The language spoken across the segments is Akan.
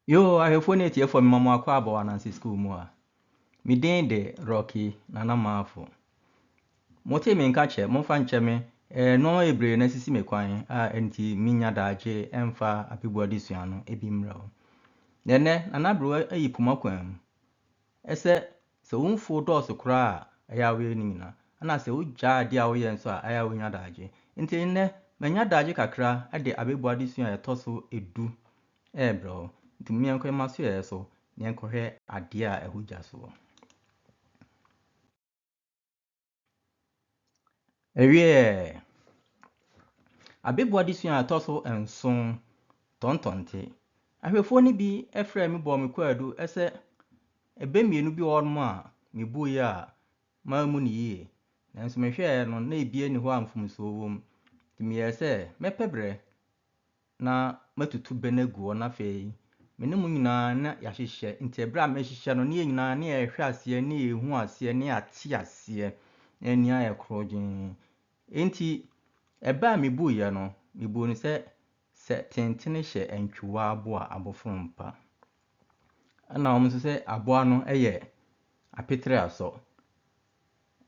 Yo, ahefo tie for mama akwa aba na school mu a. Me den de Rocky Nana Mafo. Mote me nka che, momfa nche me no ebre na sisi me kwan a enti minya daje emfa apibodi sua no ebi mra o. Nene Nana bro ayi puma kwan. Ese se wonfo dose kra a ya we ni na. Ana se ugya ade a wo ye nso a aya wo nya daje. Enti ne manya daje kakra ade abibodi sua etoso edu bro. Nti mi enko maso ye so ne enko hwe ade a ehugya so. Ewie abibodi sua atoso enson tontonte. Ahwefo ni bi efra mi bo me kwadu ese ebe mienu bi wonmo a me bu ye a ma mu ni yie. Nanso me hwe no na ebie ni ho amfumso wom. Ti me ye se mepebre na matutu benagu na fei mene mu nyina na ya hyehyɛ nti ebra me hyehyɛ no ne nyina na ye hwe ase ne ye hu ase ne ate ase eni aye krojin enti eba me bu ye no me bu ni se tentene hye entwa abo a abofompa ana om se abo no eye apetre aso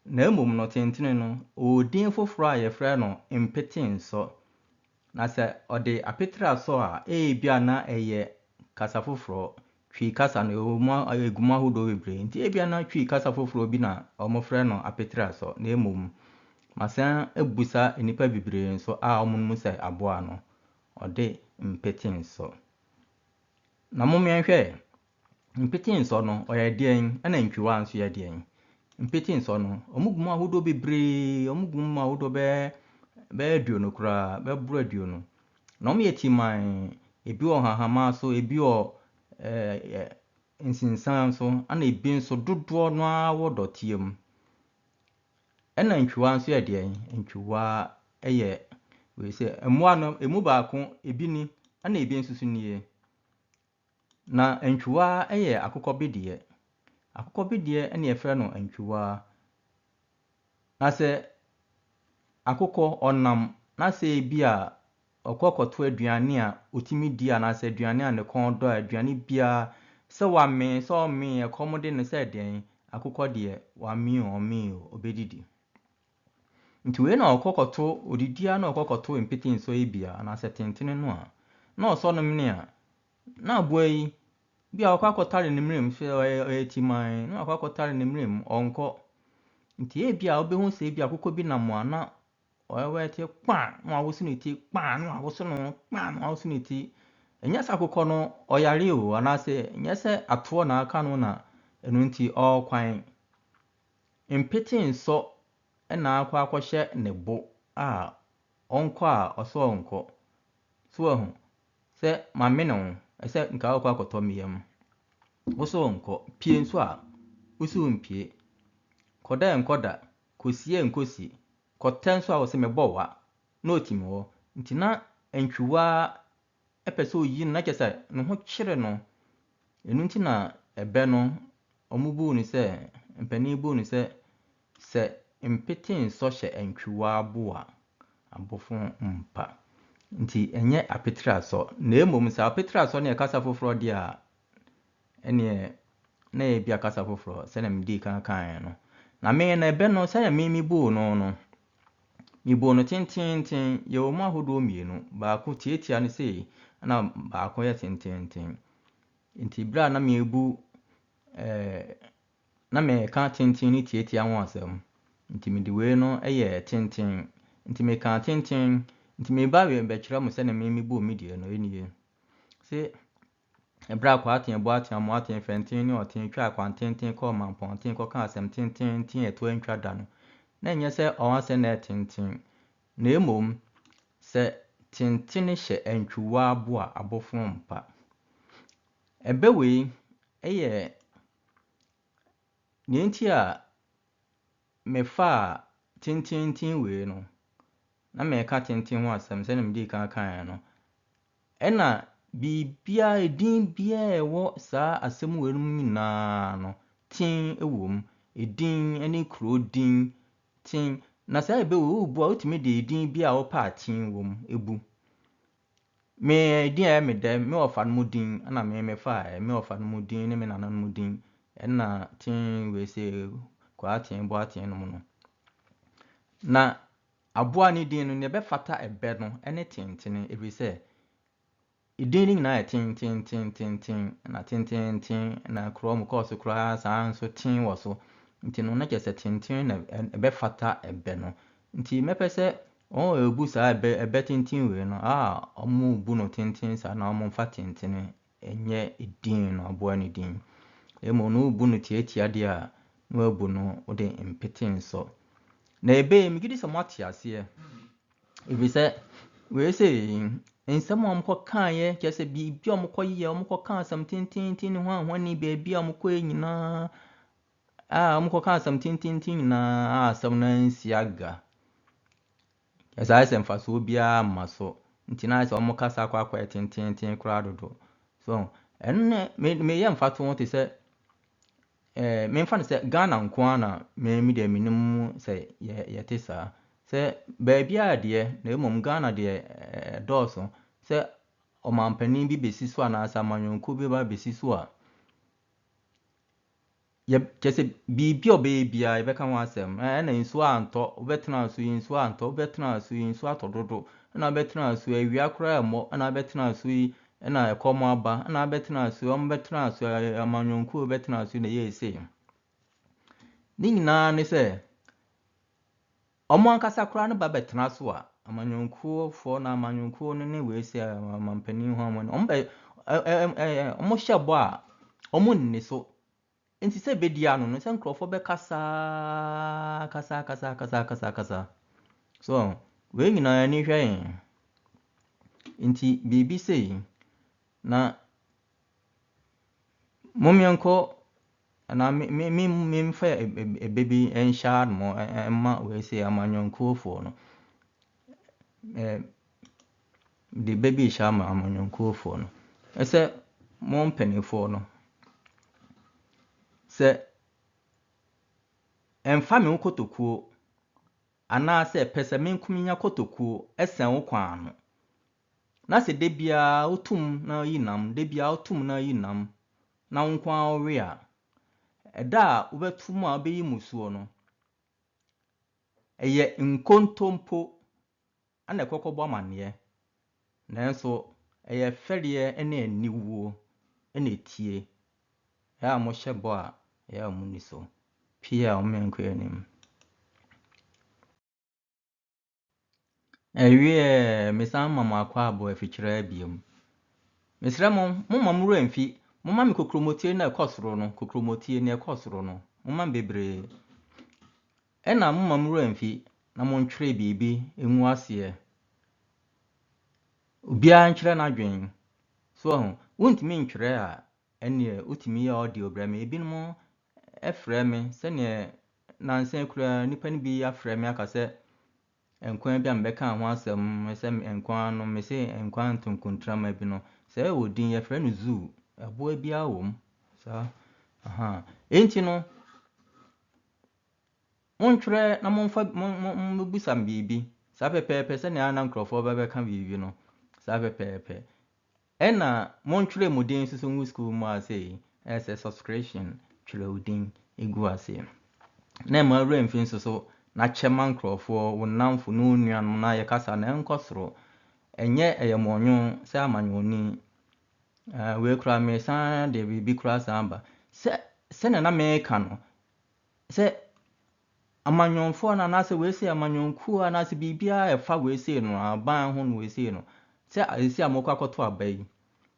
na emom no tentene no odin foforo a ye frɛ no impetenso na se ode apetre aso a bia na eye kasa foforo twi kasa no eguma hodo bebre nti bia na twi kasa foforo bi na omofrɛ no apetre aso na emom masan ebusa enipa bibre nso a omunmu se aboa no ode impetenso na momenhwe impetenso no oye den na ntwiwa nso ye den impetenso no omuguma hodo bebre omuguma hodo be aduonu kura be bro aduonu na om yetiman ebi o hahama so ebi o insinsan so ana ebi nso dodo no awo dotiem ena ntwiwa nso ye den ntwiwa eye we se emwa no emu baako ebi ni ana ebi nso so nie na ntwiwa eye akokobedie ene efre no ntwiwa na se akoko onam na se ebi a okokoto aduane a otimi di ana se aduane a ne kon do aduane bia se wame so me ekomode ne se den akoko de wame obedidi nti we na okokoto odidia na okokoto impetenso ebia ana se tentene no a na osonom ne a na aboyi bia okakotare ne mrem se etiman na okakotare ne mrem onko nti ebia obehu se ebia akoko bi na mo ana owe ti kpa na awosu ne ti kpa na awosu no kpa na awosu ne ti enya sa akoko no oyare o ana se enya se ato na aka no na enu nti okwan impetenso na akwa akohye ne bo a onko a oso onko so ahu se mame no ese nka akwa akoto miyam woso onko pie nso a woso mpie koda enkoda kosie nkosi kotenso a wo se mebowa na otimi wo nti na entwiwa epese oyi na kese no ho kyere no enu nti na ebe no omubu ni se mpani bu ni se impetenso hye entwiwa abo a abofo mpa nti enye apetre aso na emom se apetre aso na kasa foforo de a ene na ebia kasa foforo se na mdi kan no na me na ebe no se ya me bu no mi bu no tintintin ye o ma hodo mienu ba ko tietia ne sei na ba ko ye tintintin nti bra na me bu na me ka tintin ni tietia ho asem nti me di we no eye tintin nti me ka tintin nti me ba we be kira mo se na me bu mi die no enie se ebra kwa aten bo aten mo aten fentin ni oten twa kwantintin ko manpontin ko ka asem tintin eto antwa da no na enye se o se na tintin na emom se tintin hye entwiwa abo a abofompa ebe we eye nenti a me fa tintin we no na me ka tintin ho asem se na mdi kan no ena bibia edin bia ewo sa asem we no nyina no tin ewom edin ene kro din tin na sa ebe wo bu a otimi de edin bia wo pa tin wom ebu me din me dem me ofa no mudin na me fa me ofa no mudin ne me nana no mudin na tin we say kwa tin bo atin no no na aboa ne din no ne be fata ebe no ene tenten ebi say idin ni na tin na tin na krom course kra san so tin wo so nti no na kese tenten na ebe fata ebe no nti me pese ebu sa ebe tintin we no omu bu no tintin sa na omu fa tintin enye idin no aboa ne din emo no bu no tietia dia no abu no ode impetin so na ebe mi gidi so mati ase ebi se we say nsem omko kan ye kese bi omko ye omko kan sam tintin ho ahwani be bi omko nyina omko kan sam tintin na asam na nsiaga esa ese mfaso bia maso nti na ese omko kasa kwa tintin kra dodo so enne me ye mfato won te se me mfa ne se Ghana nko na me de minim se ye te sa se ba bia de na emom Ghana de dɔɔso se omampanin bi besi so na asa manyonko bi ba besi so a ye kese bibia obebia ye beka ho asem na nsu anto obetena so nsu anto obetena so nsu atododo na obetena so awia kora emo na obetena so na ekomo aba na obetena so ombetena so amanyonko obetena so na ye ese ni nyina ne se omo ankasa kora no ba betena so a amanyonko fo na amanyonko no ne we ese amampanin ho amon omo hyebo a omo nni so nti se bedia no se nkrofo be kasa so we nyina ni hwe nti bibi sei na momienko na me mfa ebebi ensha mo emma we say amanyonko fo no de baby sha ma amanyonko fo no ese mo mpanifo no se emfa me kotokuo ana se pese me nkuminya kotokuo esen wo kwan no na se debia otum na yinam debia otum na yinam na nkwan owe a eda obetum a obeyi musuo no eye nkontompo ana kokobọ manne nanso eye feriye ene aniwuo ene tie ya mo hyebo a ya mo ni so pia o menko anim ewie mesan mama akwa abo afikira biom mesra mo mamuru amfi mama me kokromotie na ekosoro no kokromotie na ekosoro no mama bebre ena mamuru amfi na mo ntwere bibi enwu ase obia nkyere na dwen so wontimi ntwere a ene utimi ya audio bra me ebinmo efre me se ne nansen kura nipa ni bi afre me akase enkwan bi ambeka ho asem se enkwan no me se enkwan tonkontrama bi no se odin ye fre no zoo abo bia wom sa enti no montwere na momfa mbusam bibi sa pepepe se ne ana nkrofo bebeka bibi no sa pepepe ena montwere mudin susu ngu school mu ase ese subscription twere udin egu ase na ma remfin susu na chema nkrofo wonamfo no nuanom na ye kasa na enkosoro enye eyemonyo se amanyoni we kura me san de bibi kura samba se na meka no se amanyonfo na na se we se amanyonku na se bibia efa we se no aban ho no we se no se esi amokwa koto abai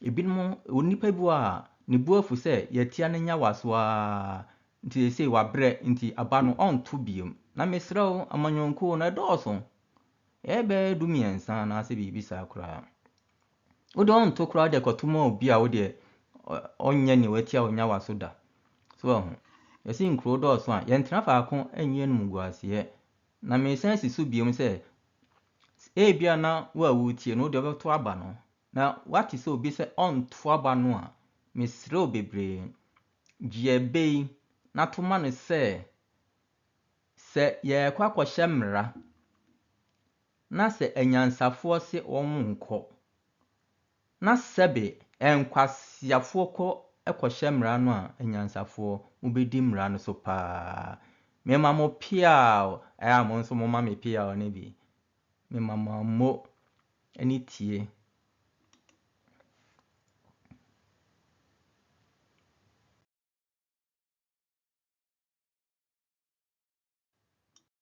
ebinmo onipa bi a ne buafu se yetia ne nya waso a nti ese wabre nti aba no onto biom na mesrew amanyonku na dooso ebe dumiensa na se bibi sa kura wo don to kura de kotuma obi a wo de onye ne watia onya waso da so yesi nkro dooso a yentra faako enye no muguase na me sense su biom se ebia na wa wutie no de obeto aba no na what is obi se onto aba no a mesrew bebre giebei na toma no se ye kwa kwahye mra na se anyansafo se won nko na sɛbe enkwasiafo kɔ ɛkɔhyɛ mmara no a anyansafoɔ mobɛdi mmara no so paa. Mema mo pia ɛyɛ mo nso mo ma me pia ne bi. Mema mo ammo ani tie